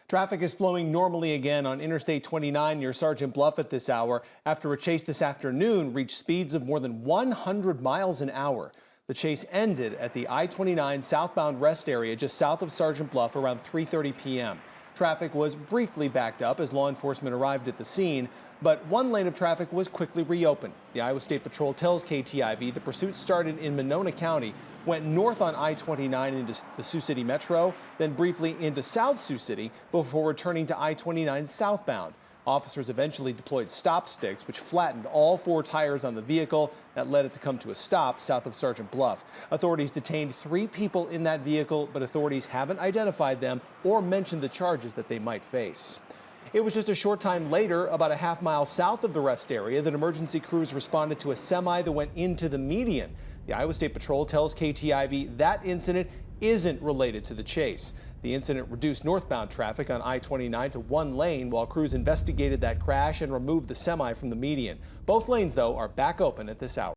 Traffic is flowing normally again on Interstate 29 near Sergeant Bluff at this hour after a chase this afternoon reached speeds of more than 100 miles an hour. The chase ended at the I-29 southbound rest area just south of Sergeant Bluff around 3:30 p.m. Traffic was briefly backed up as law enforcement arrived at the scene, but one lane of traffic was quickly reopened. The Iowa State Patrol tells KTIV the pursuit started in Monona County, went north on I-29 into the Sioux City Metro, then briefly into South Sioux City before returning to I-29 southbound. Officers eventually deployed stop sticks, which flattened all four tires on the vehicle. That led it to come to a stop south of Sergeant Bluff. Authorities detained 3 people in that vehicle, but authorities haven't identified them or mentioned the charges that they might face. It was just a short time later, about a half-mile south of the rest area, that emergency crews responded to a semi that went into the median. The Iowa State Patrol tells KTIV that incident isn't related to the chase. The incident reduced northbound traffic on I-29 to 1 lane while crews investigated that crash and removed the semi from the median. Both lanes, though, are back open at this hour.